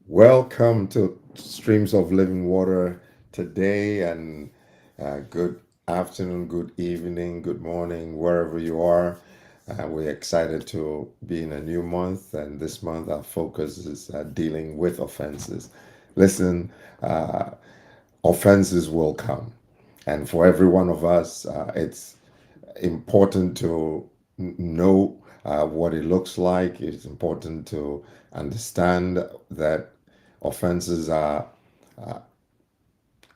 Welcome to Streams of Living Water today, and good afternoon, good evening, good morning, wherever you are. We're excited to be in a new month, and this month our focus is dealing with offenses. Listen, uh, offenses will come, and for every one of us, it's important to know what it looks like. It's important to understand that offenses are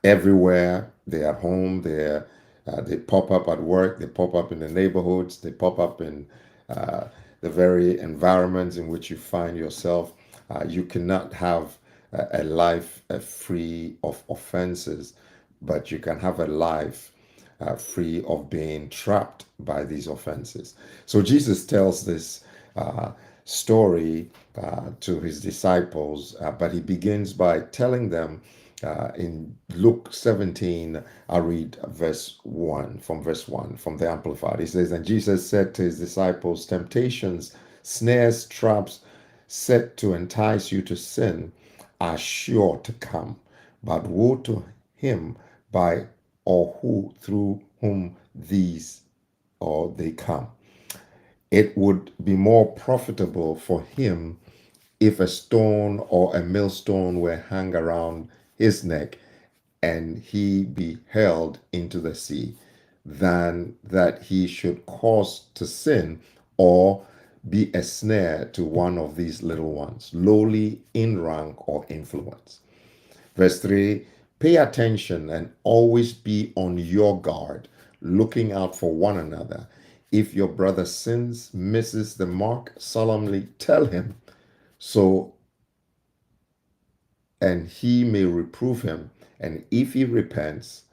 everywhere. They're at home. They pop up at work. They pop up in the neighborhoods. They pop up in uh, the very environments in which you find yourself. You cannot have a life free of offenses, but you can have a life free of being trapped by these offenses. So Jesus tells this story to his disciples, but he begins by telling them in Luke 17, I read verse 1, from verse 1, from the Amplified. He says, "And Jesus said to his disciples, temptations, snares, traps set to entice you to sin are sure to come, but woe to him by or who through whom these or they come. It would be more profitable for him if a stone or a millstone were hung around his neck and he be hurled into the sea, than that he should cause to sin or be a snare to one of these little ones, lowly in rank or influence." Verse 3, pay attention and always be on your guard, looking out for one another. If your brother sins, misses the mark, solemnly tell him so, and he may reprove him. And if he repents,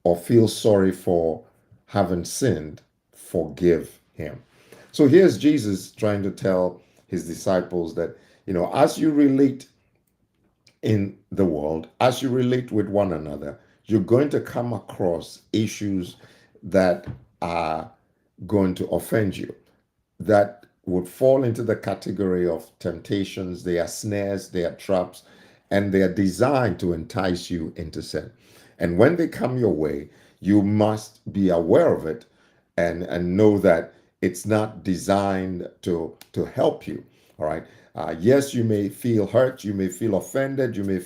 or feels sorry for having sinned, forgive him. So here's Jesus trying to tell his disciples that, as you relate in the world, as you relate with one another, you're going to come across issues that are going to offend you, that would fall into the category of temptations. They are snares, they are traps, and they are designed to entice you into sin. And when they come your way, you must be aware of it and know that it's not designed to help you. All right. Yes, you may feel hurt, you may feel offended, you may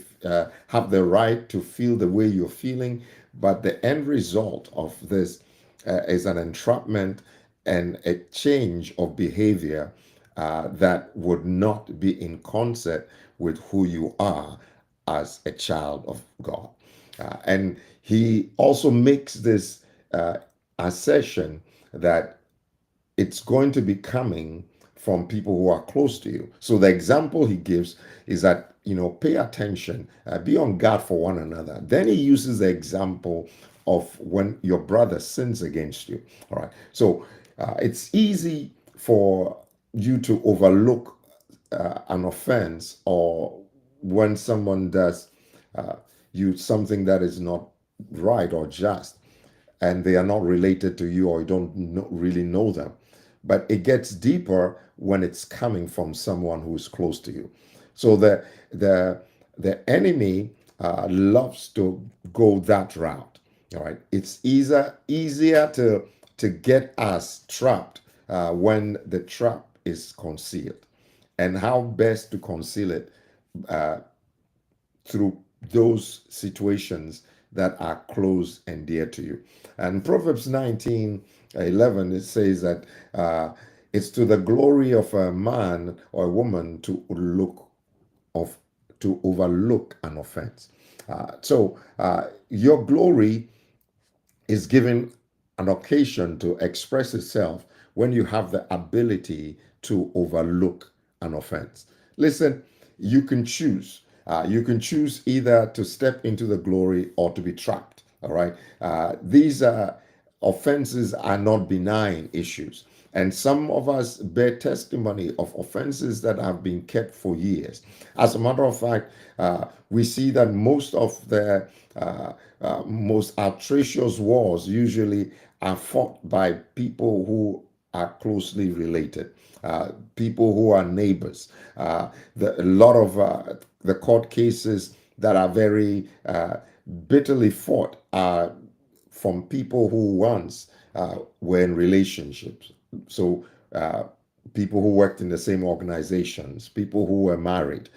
have the right to feel the way you're feeling, but the end result of this is an entrapment and a change of behavior that would not be in concert with who you are as a child of God. And he also makes this assertion that it's going to be coming from people who are close to you. So the example he gives is that, pay attention, be on guard for one another. Then he uses the example of when your brother sins against you. All right. So it's easy for you to overlook an offense, or when someone does uh, you something that is not right or just, and they are not related to you, or you don't really know them. But it gets deeper when it's coming from someone who's close to you. So the enemy loves to go that route. All right, it's easier to get us trapped when the trap is concealed. And how best to conceal it uh, through those situations that are close and dear to you. And Proverbs 19:11, it says that it's to the glory of a man or a woman of to overlook an offense. So your glory is given an occasion to express itself when you have the ability to overlook an offense. Listen, you can choose. You can choose either to step into the glory or to be trapped. All right. These offenses are not benign issues. And some of us bear testimony of offenses that have been kept for years. As a matter of fact, we see that most of the most atrocious wars usually are fought by people who are closely related. People who are neighbors. A lot of the court cases that are very bitterly fought are from people who once were in relationships. So, people who worked in the same organizations, people who were married,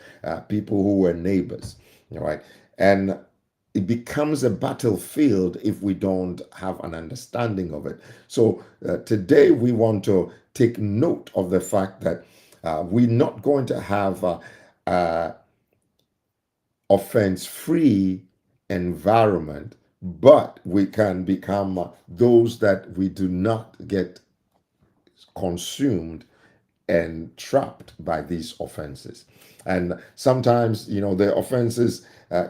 people who were neighbors, all right? And it becomes a battlefield if we don't have an understanding of it. So, today we want to take note of the fact that we're not going to have offense-free environment, but we can become those that we do not get consumed and trapped by these offenses. And sometimes, the offenses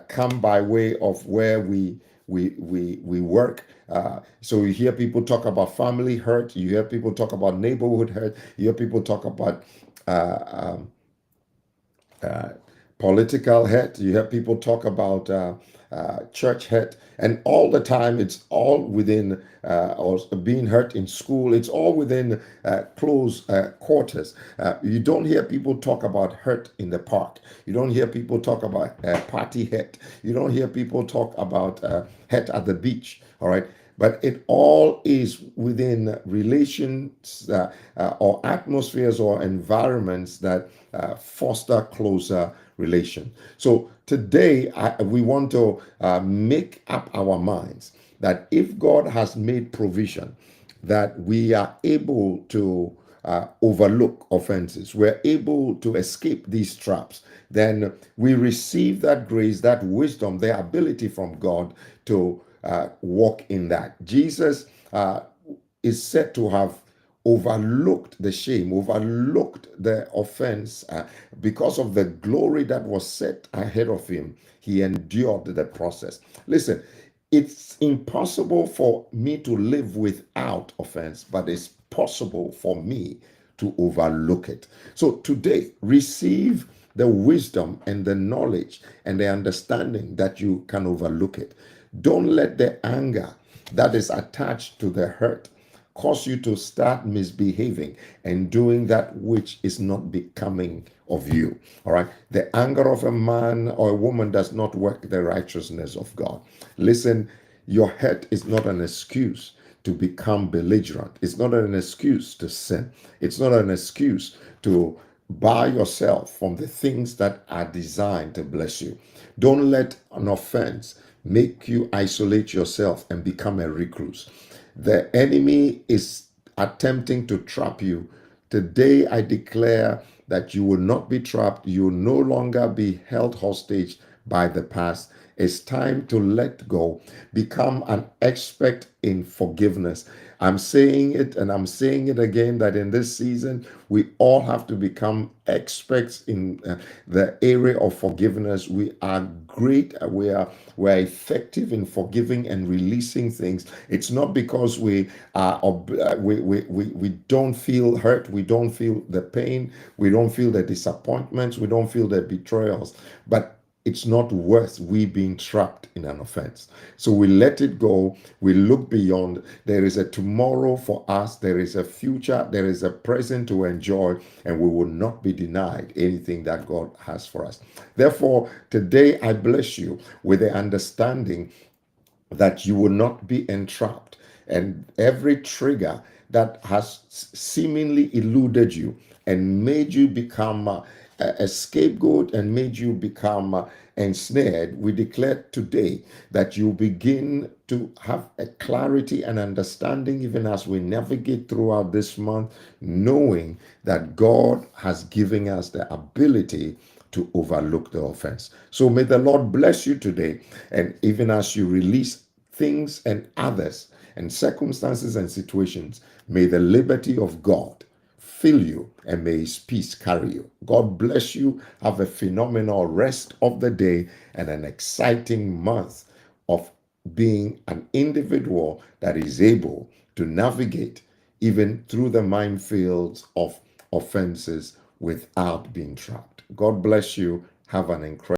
come by way of where we work. So you hear people talk about family hurt. You hear people talk about neighborhood hurt. You hear people talk about uh, um, uh, political hate. You hear people talk about church hate, and all the time it's all within or being hurt in school. It's all within close quarters. You don't hear people talk about hurt in the park. You don't hear people talk about party hate. You don't hear people talk about hate at the beach. All right. But it all is within relations or atmospheres or environments that foster closer relation. So today we want to make up our minds that if God has made provision, that we are able to overlook offenses, we're able to escape these traps, then we receive that grace, that wisdom, the ability from God to walk in that. Jesus is said to have overlooked the shame, overlooked the offense because of the glory that was set ahead of him. He endured the process. Listen, it's impossible for me to live without offense, but it's possible for me to overlook it. So today, receive the wisdom and the knowledge and the understanding that you can overlook it. Don't let the anger that is attached to the hurt cause you to start misbehaving and doing that which is not becoming of you. All right. The anger of a man or a woman does not work the righteousness of God. Listen, your hurt is not an excuse to become belligerent. It's not an excuse to sin. It's not an excuse to bar yourself from the things that are designed to bless you. Don't let an offense make you isolate yourself and become a recluse. The enemy is attempting to trap you. Today, I declare that you will not be trapped. You will no longer be held hostage by the past. It's time to let go. Become an expert in forgiveness. I'm saying it and I'm saying it again that in this season, we all have to become experts in the area of forgiveness. We are great. We're effective in forgiving and releasing things. It's not because we are we don't feel hurt, we don't feel the pain, we don't feel the disappointments, we don't feel the betrayals, but it's not worth we being trapped in an offense. So we let it go. We look beyond. There is a tomorrow for us. There is a future. There is a present to enjoy, and we will not be denied anything that God has for us. Therefore, today I bless you with the understanding that you will not be entrapped, and every trigger that has seemingly eluded you and made you become a scapegoat and made you become ensnared, we declare today that you begin to have a clarity and understanding even as we navigate throughout this month, knowing that God has given us the ability to overlook the offense. So may the Lord bless you today. And even as you release things and others and circumstances and situations, may the liberty of God fill you and may his peace carry you. God bless you. Have a phenomenal rest of the day and an exciting month of being an individual that is able to navigate even through the minefields of offenses without being trapped. God bless you. Have an incredible